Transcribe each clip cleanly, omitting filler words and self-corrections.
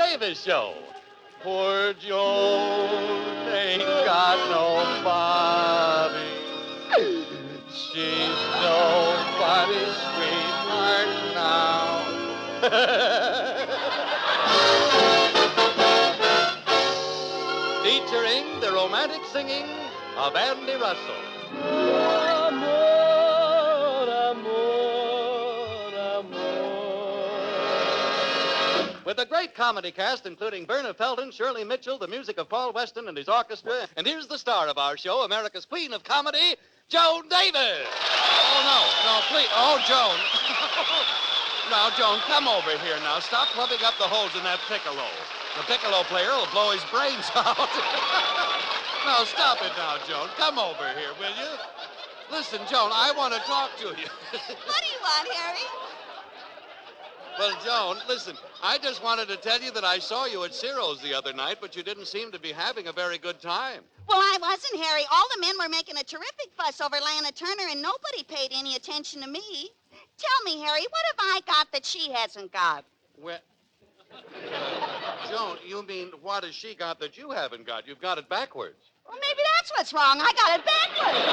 Davis Show. Poor Joan ain't got nobody. She's nobody's sweetheart now. Featuring the romantic singing of Andy Russell. Amor, amor, amor. With a great comedy cast including Verna Felton, Shirley Mitchell, the music of Paul Weston and his orchestra, and here's the star of our show, America's Queen of Comedy, Joan Davis. Oh, no, please. Oh, Joan. Now, Joan, come over here now. Stop clubbing up the holes in that piccolo. The piccolo player will blow his brains out. No, stop it now, Joan. Come over here, will you? Listen, Joan, I want to talk to you. What do you want, Harry? Well, Joan, listen, I just wanted to tell you that I saw you at Ciro's the other night, but you didn't seem to be having a very good time. Well, I wasn't, Harry. All the men were making a terrific fuss over Lana Turner, and nobody paid any attention to me. Tell me, Harry, what have I got that she hasn't got? Well, Joan, you mean what has she got that you haven't got? You've got it backwards. Well, maybe that's what's wrong. I got it backwards.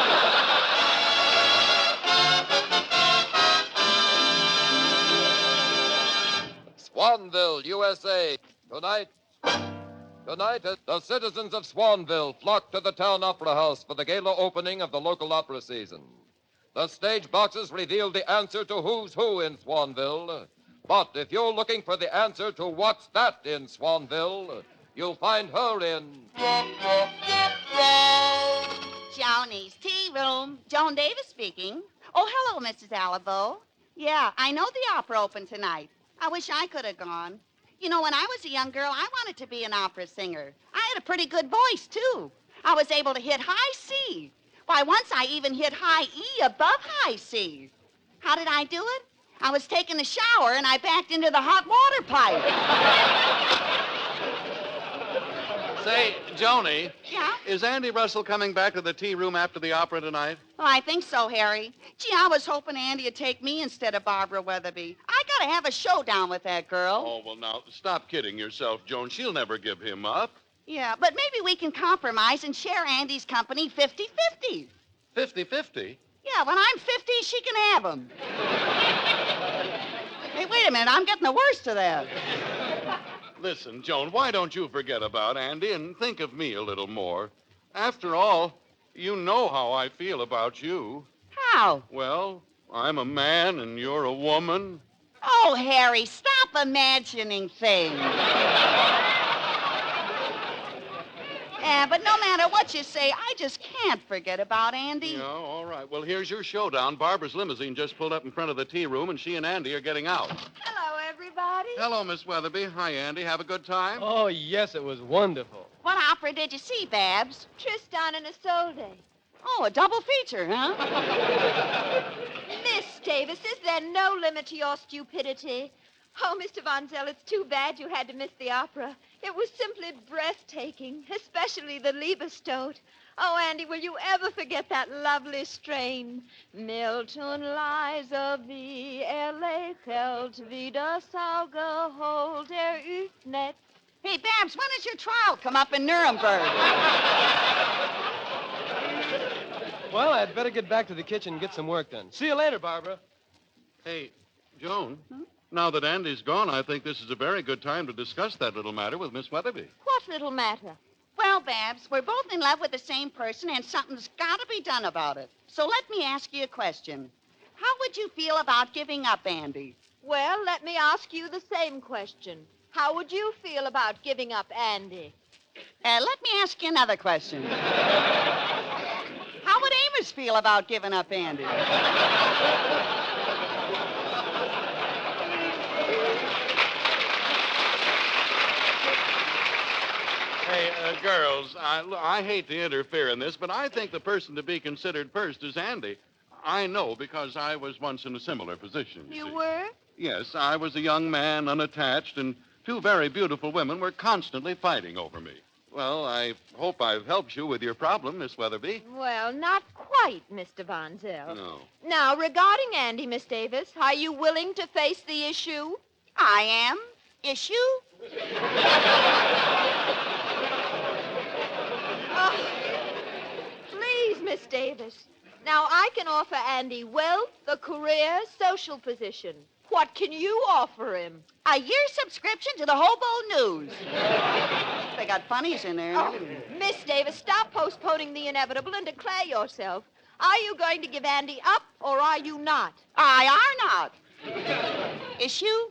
Swanville, USA. Tonight, the citizens of Swanville flock to the town opera house for the gala opening of the local opera season. The stage boxes reveal the answer to who's who in Swanville. But if you're looking for the answer to what's that in Swanville, you'll find her in Joanie's tea room. Joan Davis speaking. Oh, hello, Mrs. Alabo. Yeah, I know the opera opened tonight. I wish I could have gone. You know, when I was a young girl, I wanted to be an opera singer. I had a pretty good voice, too. I was able to hit high C. Why, once I even hit high E above high C. How did I do it? I was taking a shower, and I backed into the hot water pipe. Say, Joni. Yeah? Is Andy Russell coming back to the tea room after the opera tonight? Well, I think so, Harry. Gee, I was hoping Andy would take me instead of Barbara Weatherby. I gotta have a showdown with that girl. Oh, well, now, stop kidding yourself, Joan. She'll never give him up. Yeah, but maybe we can compromise and share Andy's company 50-50. 50-50? Yeah, when I'm 50, she can have him. Hey, wait a minute. I'm getting the worst of that. Listen, Joan, why don't you forget about Andy and think of me a little more? After all, you know how I feel about you. How? Well, I'm a man and you're a woman. Oh, Harry, stop imagining things. Yeah, but no matter what you say, I just can't forget about Andy. Yeah, all right. Well, here's your showdown. Barbara's limousine just pulled up in front of the tea room, and she and Andy are getting out. Hello, everybody. Hello, Miss Weatherby. Hi, Andy. Have a good time? Oh, yes, it was wonderful. What opera did you see, Babs? Tristan and Isolde. Oh, a double feature, huh? Miss Davis, is there no limit to your stupidity? Oh, Mr. Mademoiselle, it's too bad you had to miss the opera. It was simply breathtaking, especially the Liebestod. Oh, Andy, will you ever forget that lovely strain? Milton Liza wie lächelt, wie das Auge holt eröffnet. Hey, Babs, when does your trial come up in Nuremberg? Well, I'd better get back to the kitchen and get some work done. See you later, Barbara. Hey, Joan. Now that Andy's gone, I think this is a very good time to discuss that little matter with Miss Weatherby. What little matter? Well, Babs, we're both in love with the same person, and something's got to be done about it. So let me ask you a question. How would you feel about giving up Andy? Well, let me ask you the same question. How would you feel about giving up Andy? Let me ask you another question. How would Amos feel about giving up Andy? Hey, girls, I hate to interfere in this, but I think the person to be considered first is Andy. I know because I was once in a similar position. You see. were? Yes, I was a young man, unattached, and two very beautiful women were constantly fighting over me. Well, I hope I've helped you with your problem, Miss Weatherby. Well, not quite, Mr. Vonzell. No. Now, regarding Andy, Miss Davis, are you willing to face the issue? I am. Issue? Oh, please, Miss Davis. Now, I can offer Andy wealth, a career, social position. What can you offer him? A year subscription to the Hobo News. They got funnies in there. Oh, Miss Davis, stop postponing the inevitable and declare yourself. Are you going to give Andy up, or are you not? I are not. Issue?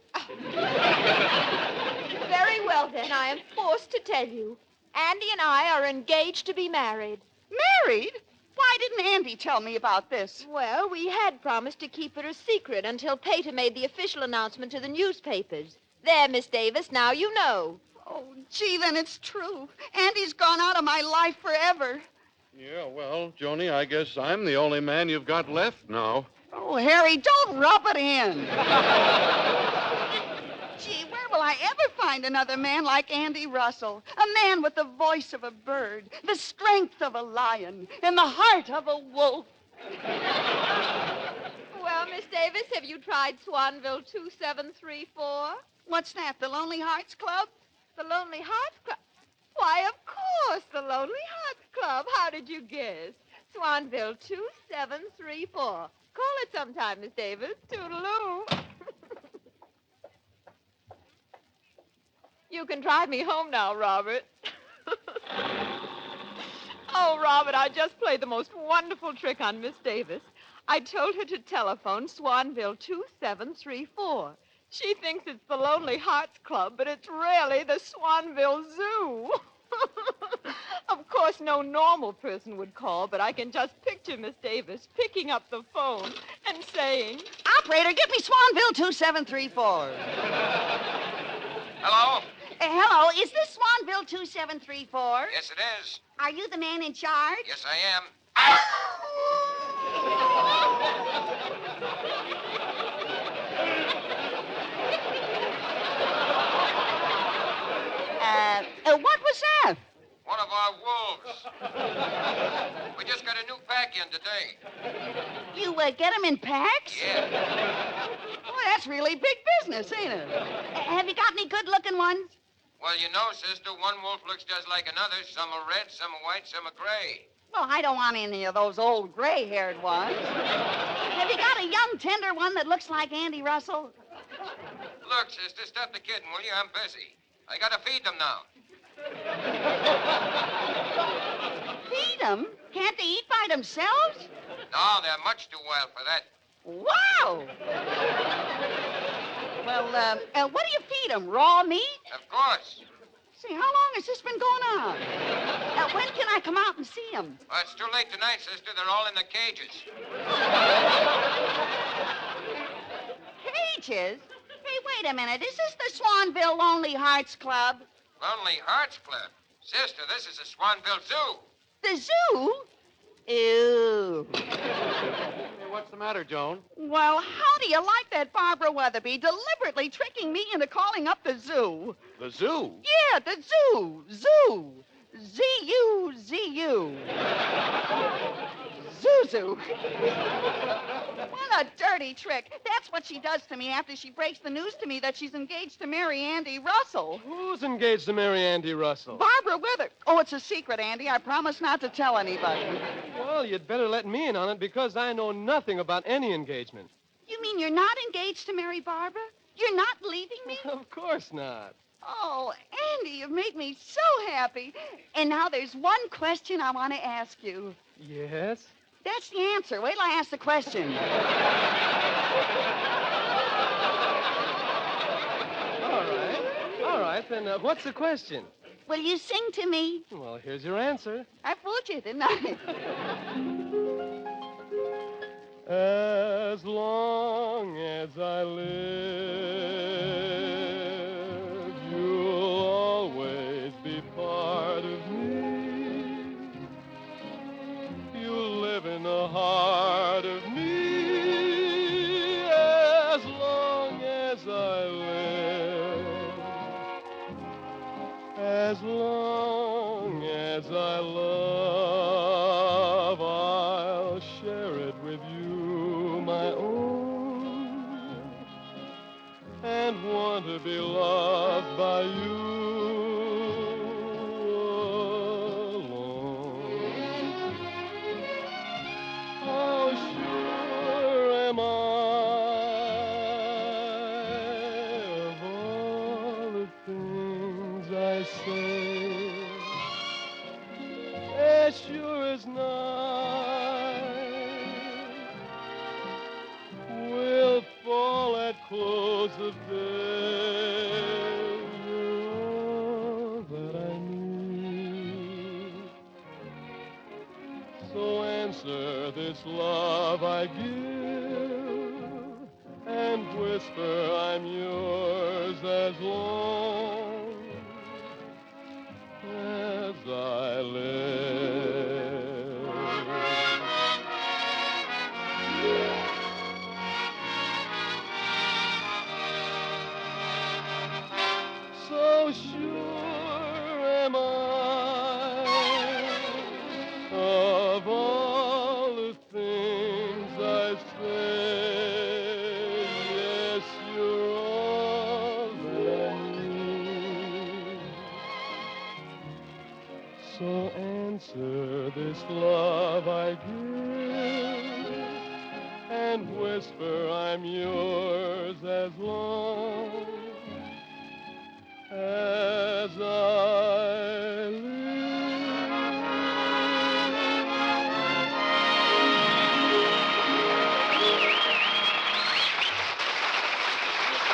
Very well, then. I am forced to tell you. Andy and I are engaged to be married. Married? Why didn't Andy tell me about this? Well, we had promised to keep it a secret until Pater made the official announcement to the newspapers. There, Miss Davis, now you know. Oh, gee, then it's true. Andy's gone out of my life forever. Yeah, well, Joni, I guess I'm the only man you've got left now. Oh, Harry, don't rub it in. Gee, where will I ever find another man like Andy Russell? A man with the voice of a bird, the strength of a lion, and the heart of a wolf. Well, Miss Davis, have you tried Swanville 2734? What's that, the Lonely Hearts Club? The Lonely Hearts Club? Why, of course, the Lonely Hearts Club. How did you guess? Swanville 2734. Call it sometime, Miss Davis. Toodaloo. You can drive me home now, Robert. Oh, Robert, I just played the most wonderful trick on Miss Davis. I told her to telephone Swanville 2734. She thinks it's the Lonely Hearts Club, but it's really the Swanville Zoo. Of course, no normal person would call, but I can just picture Miss Davis picking up the phone and saying, Operator, get me Swanville 2734. Hello? Hello, is this Swanville 2734? Yes, it is. Are you the man in charge? Yes, I am. What was that? One of our wolves. We just got a new pack in today. You get them in packs? Yeah. Boy, that's really big business, ain't it? Have you got any good-looking ones? Well, you know, sister, one wolf looks just like another. Some are red, some are white, some are gray. Well, I don't want any of those old gray-haired ones. Have you got a young, tender one that looks like Andy Russell? Look, sister, stop the kidding, will you? I'm busy. I gotta feed them now. Feed them? Can't they eat by themselves? No, they're much too wild for that. Wow! Well, what do you feed them? Raw meat? Of course. See, how long has this been going on? When can I come out and see them? Well, it's too late tonight, sister. They're all in the cages. Cages? Hey, wait a minute. Is this the Swanville Lonely Hearts Club? Lonely Hearts Club. Sister, this is the Swanville Zoo. The zoo? Ew. Hey, what's the matter, Joan? Well, how do you like that Barbara Weatherby deliberately tricking me into calling up the zoo? The zoo? Yeah, the zoo. Zoo. Z-U, Z-U. Zuzu. What a dirty trick. That's what she does to me after she breaks the news to me that she's engaged to marry Andy Russell. Who's engaged to marry Andy Russell? Barbara Weather. Oh, it's a secret, Andy. I promise not to tell anybody. Well, you'd better let me in on it because I know nothing about any engagement. You mean you're not engaged to marry Barbara? You're not leaving me? Of course not. Oh, Andy, you've made me so happy. And now there's one question I want to ask you. Yes? That's the answer. Wait till I ask the question. All right, then what's the question? Will you sing to me? Well, here's your answer. I fooled you, didn't I? As long as I live, you'll always be part of me. You'll live in the heart of me as long as I live. As long as I love, I'll share it with you, my own. And one want to be loved by you alone. How sure am I of all the things I say, as sure as night will fall at close of day. You're all that I need. So answer this love I give and whisper I'm yours as long as I live. So sure am I of all the things I say. Yes, you're all that I need. So answer this love I give and whisper I'm yours as long as I live.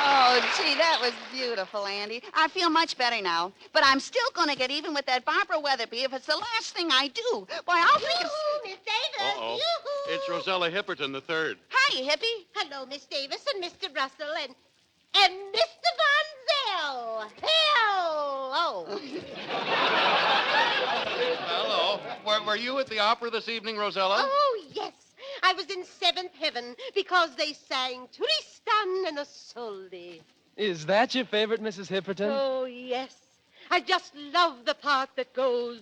Oh, gee, that was beautiful, Andy. I feel much better now. But I'm still going to get even with that Barbara Weatherby if it's the last thing I do. Why, I'll think it's... Miss Davis. Uh-oh. Yoo-hoo. It's Rosella Hipperton III. Hi, hippie. Hello, Miss Davis and Mr. Russell and Mr. Vonzell. Hello. Hello. Were you at the opera this evening, Rosella? Oh, yes. I was in seventh heaven because they sang Tristan and Isolde. Is that your favorite, Mrs. Hipperton? Oh, yes. I just love the part that goes,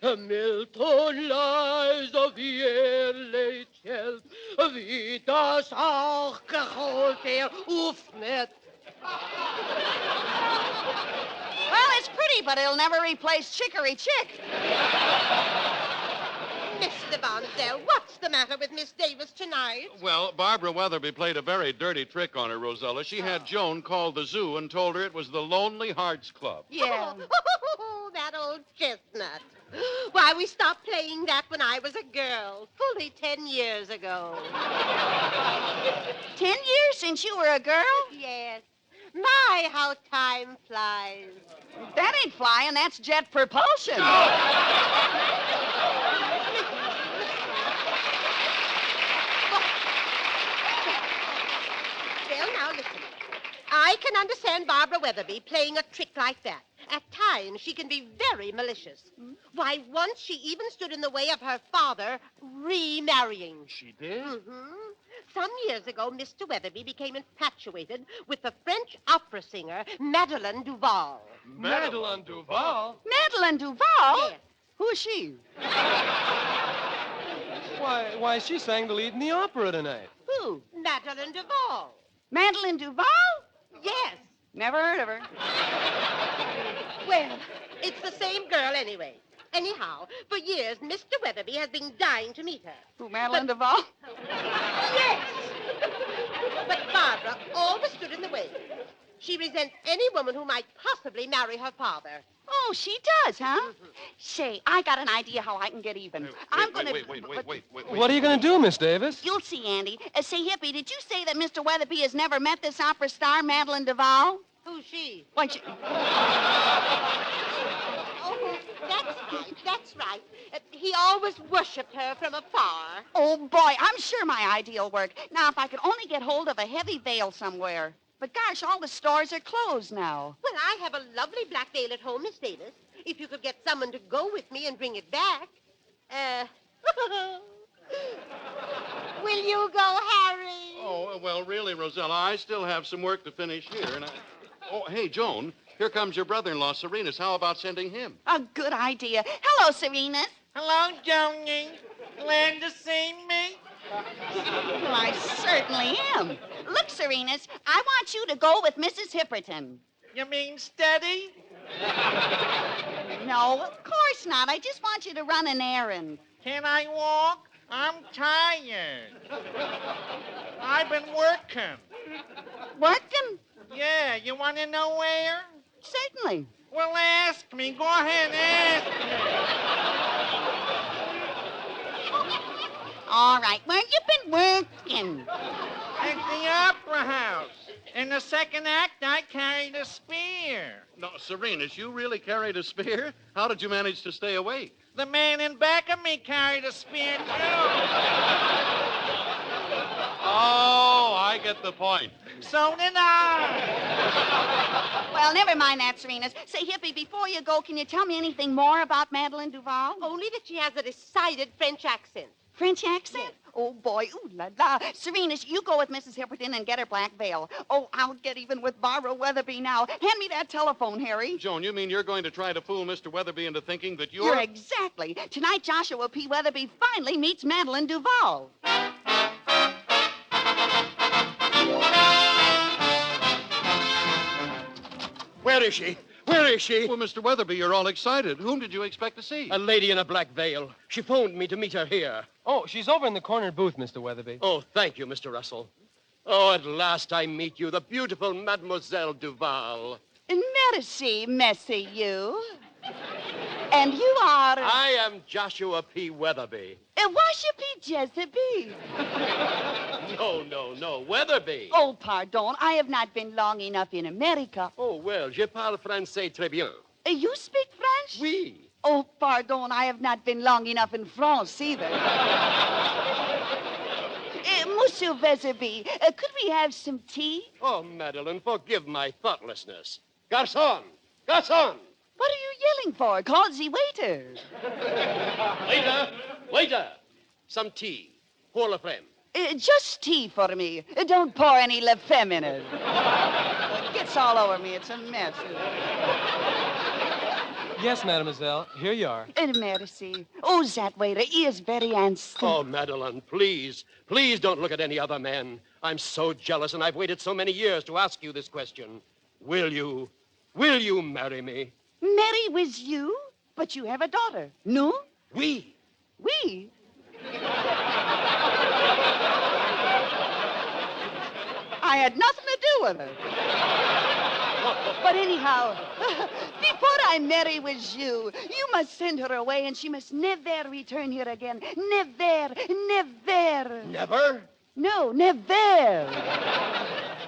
Hamilton lies of the LHL, Vitas auch geholt er Ufnet. Well, it's pretty, but it'll never replace Chicory Chick. Mr. Vonzell, what's the matter with Miss Davis tonight? Well, Barbara Weatherby played a very dirty trick on her, Rosella. She had Joan call the zoo and told her it was the Lonely Hearts Club. Yeah. Oh, that old chestnut. Why, we stopped playing that when I was a girl, fully 10 years ago. 10 years since you were a girl? Yes. My, how time flies. That ain't flying, that's jet propulsion. Well, now listen. I can understand Barbara Weatherby playing a trick like that. At times, she can be very malicious. Why, once she even stood in the way of her father remarrying. She did? Mm-hmm. Some years ago, Mr. Weatherby became infatuated with the French opera singer Mademoiselle Duval. Madeline Duval? Madeline Duval? Yes. Who's she? Why, she sang the lead in the opera tonight. Who? Mademoiselle Duval. Madeline Duval? Yes. Never heard of her. Well, it's the same girl anyway. Anyhow, for years, Mr. Weatherby has been dying to meet her. Who, Madeline Duval? Yes! But Barbara always stood in the way. She resents any woman who might possibly marry her father. Oh, she does, huh? Say, I got an idea how I can get even. Wait. What are you going to do, Miss Davis? You'll see, Andy. Say, Hippie, did you say that Mr. Weatherby has never met this opera star, Madeline Duval? Who's she? Why, Oh, that's right. He always worshipped her from afar. Oh, boy, I'm sure my idea will work. Now, if I could only get hold of a heavy veil somewhere. But gosh, all the stores are closed now. Well, I have a lovely black veil at home, Miss Davis. If you could get someone to go with me and bring it back. Will you go, Harry? Oh, well, really, Rosella, I still have some work to finish here. Oh, hey, Joan, here comes your brother-in-law, Serenus. How about sending him? A good idea. Hello, Serenus. Hello, Joni. Glad to see me? Well, I certainly am. Look, Serenas. I want you to go with Mrs. Hipperton. You mean steady? No, of course not. I just want you to run an errand. Can I walk? I'm tired. I've been working. Working? Yeah, you want to know where? Certainly. Well, ask me. Go ahead, ask me. All right, where you been working? At the Opera House. In the second act, I carried a spear. No, Serenas, you really carried a spear? How did you manage to stay awake? The man in back of me carried a spear, too. Oh, I get the point. So did I. Well, never mind that, Serenas. Say, Hippie, before you go, can you tell me anything more about Madeline Duval? Only that she has a decided French accent. French accent? Yes. Oh, boy. Ooh, la, la. Serenas, you go with Mrs. Hipperton and get her black veil. Oh, I'll get even with Barbara Weatherby now. Hand me that telephone, Harry. Joan, you mean you're going to try to fool Mr. Weatherby into thinking that You're exactly. Tonight, Joshua P. Weatherby finally meets Madeline Duval. Where is she? Where is she? Well, Mr. Weatherby, you're all excited. Whom did you expect to see? A lady in a black veil. She phoned me to meet her here. Oh, she's over in the corner booth, Mr. Weatherby. Oh, thank you, Mr. Russell. Oh, at last I meet you, the beautiful Mademoiselle Duval. Merci, you. And you are... I am Joshua P. Weatherby. Washapi Jezebel. No, Weatherby. Oh, pardon. I have not been long enough in America. Oh, well, je parle français très bien. You speak French? Oui. Oh, pardon. I have not been long enough in France either. Monsieur Weatherby, could we have some tea? Oh, Madeline, forgive my thoughtlessness. Garçon! Garçon! What are you yelling for? Call the waiter. Waiter! Some tea. Pour la frame. Just tea for me. Don't pour any La Femme in it. It gets all over me. It's a mess. Yes, mademoiselle. Here you are. Merci. Oh, that waiter is very handsome. Oh, Madeline, please. Please don't look at any other man. I'm so jealous, and I've waited so many years to ask you this question. Will you marry me? Marry with you? But you have a daughter. No? Oui. We? I had nothing to do with it. But anyhow, before I marry with you, you must send her away and she must never return here again. Never, never. Never? No, never.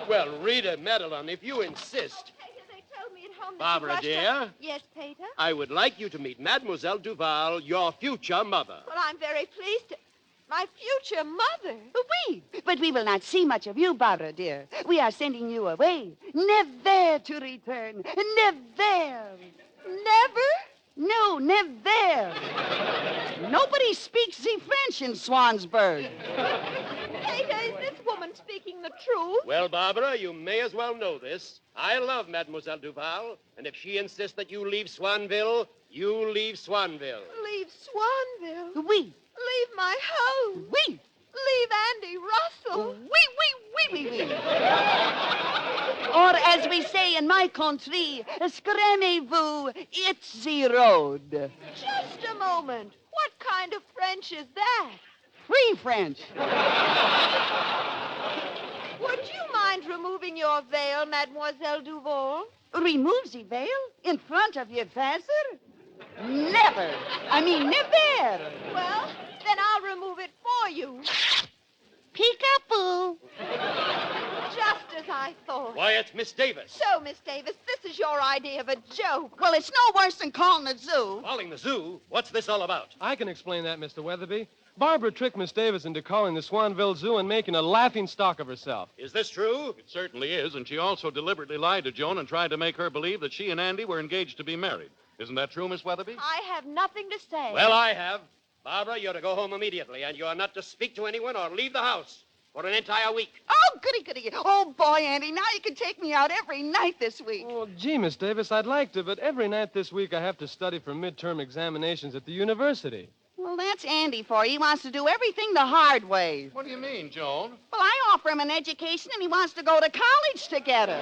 Well, Rita, Madeline, if you insist. Peter, they told me at home that Barbara, you rushed dear? up- Yes, Peter? I would like you to meet Mademoiselle Duval, your future mother. Well, I'm very pleased to... My future mother. We. But we will not see much of you, Barbara, dear. We are sending you away. Never to return. Never. Never? No, never. Nobody speaks the French in Swansburg. Peter, is this woman speaking the truth? Well, Barbara, you may as well know this. I love Mademoiselle Duval, and if she insists that you leave Swanville, you leave Swanville. Leave Swanville? We. Leave my home? We. Leave Andy Russell? We. Or as we say in my country, scramez-vous, it's the road. Just a moment. What kind of French is that? Free French. Would you mind removing your veil, Mademoiselle Duval? Remove the veil in front of your father? Never. I mean, never. Well, then I'll remove it for you. Peek-a-boo. Just as I thought. Quiet, Miss Davis. So, Miss Davis, this is your idea of a joke. Well, it's no worse than calling a zoo. Calling the zoo? What's this all about? I can explain that, Mr. Weatherby. Barbara tricked Miss Davis into calling the Swanville Zoo and making a laughing stock of herself. Is this true? It certainly is, and she also deliberately lied to Joan and tried to make her believe that she and Andy were engaged to be married. Isn't that true, Miss Weatherby? I have nothing to say. Well, I have. Barbara, you're to go home immediately, and you're not to speak to anyone or leave the house for an entire week. Oh, goody. Oh, boy, Andy, now you can take me out every night this week. Oh, gee, Miss Davis, I'd like to, but every night this week I have to study for midterm examinations at the university. Well, Well, that's Andy for you. He wants to do everything the hard way. What do you mean, Joan? Well, I offer him an education, and he wants to go to college together.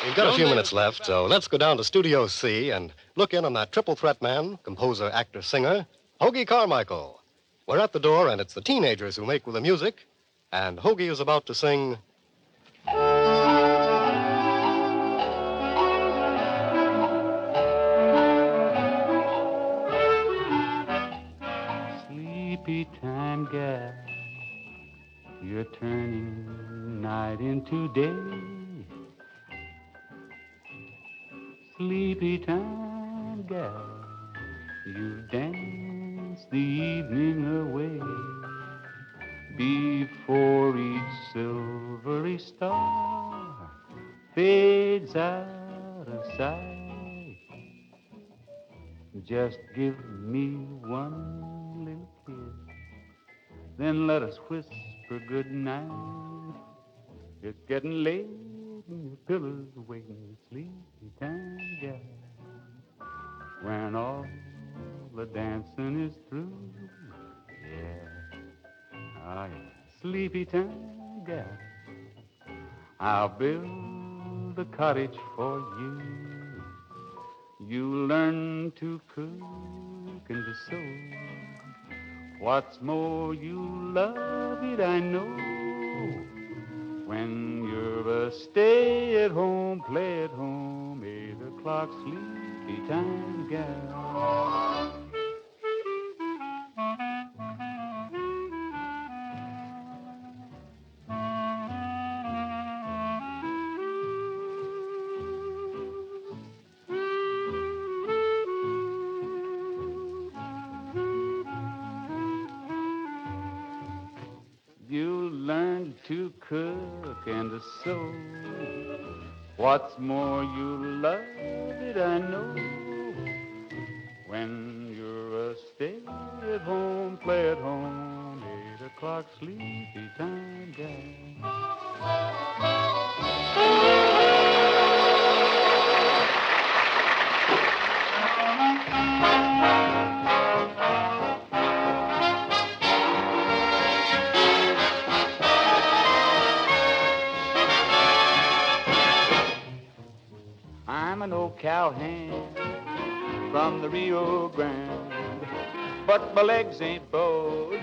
We've got a few minutes left, so let's go down to Studio C and look in on that triple threat man, composer, actor, singer, Hoagie Carmichael. We're at the door, and it's the teenagers who make with the music, and Hoagie is about to sing... Sleepy time gal, you're turning night into day. Sleepy time gal, you've danced the evening away. Before each silvery star fades out of sight, just give me one little kiss, then let us whisper good night. It's getting late and your pillow's waiting. Sleepy time, gal. When all the dancing is through, yeah, ah, yeah. Sleepy time, gal. I'll build a cottage for you. You learn to cook and to sew. What's more, you love it, I know. When you're a stay-at-home, play-at-home, 8 o'clock sleepy time gal. You learn to cook and to sew. What's more, you love it, I know. When you're a stay-at-home, play-at-home, 8 o'clock sleepy time gal. I'm an old cowhand from the Rio Grande, but my legs ain't bowed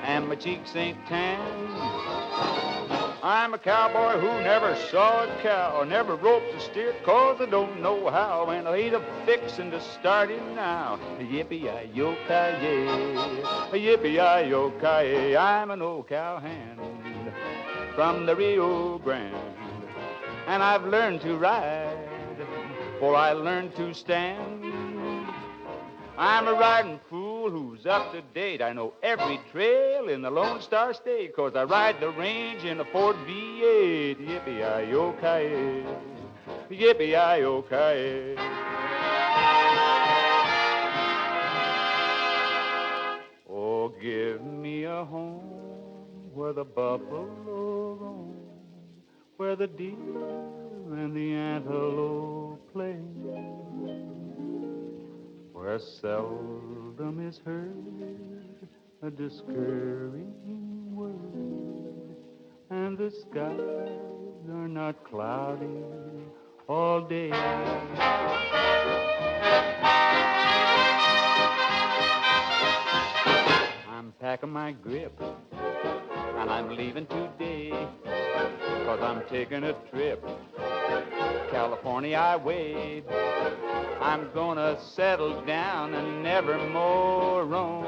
and my cheeks ain't tanned. I'm a cowboy who never saw a cow, never roped a steer, 'cause I don't know how, and I ain't a fixin' to start him now. Yippee-yi-yo-ki-yay, yippee-yi-yo-ki-yay. I'm an old cowhand from the Rio Grande, and I've learned to ride, for I learned to stand. I'm a riding fool who's up to date. I know every trail in the Lone Star State, 'cause I ride the range in a Ford V8. Yippee-yi-yo-ki-yay, yippee-yi-yo-ki-yay. Oh, give me a home where the buffalo roam, where the deer and the antelope play, where seldom is heard a discouraging word, and the skies are not cloudy all day. I'm packing my grip, and I'm leaving today, 'cause I'm taking a trip California way. I'm gonna settle down and never more roam,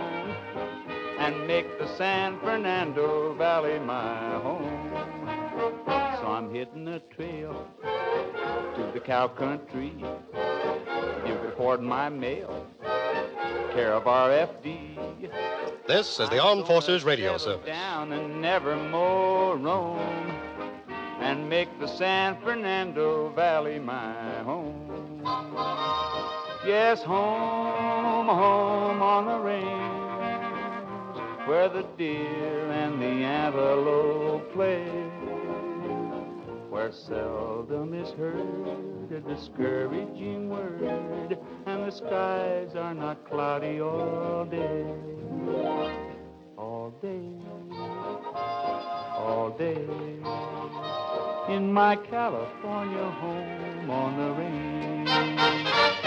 and make the San Fernando Valley my home. So I'm hitting a trail to the cow country. You can forward my mail, care of RFD. This is the Armed Forces Radio Service. Down and never more roam, and make the San Fernando Valley my home. Yes, home, home on the range, where the deer and the antelope play, where seldom is heard a discouraging word, and the skies are not cloudy all day. All day, all day, in my California home on the range.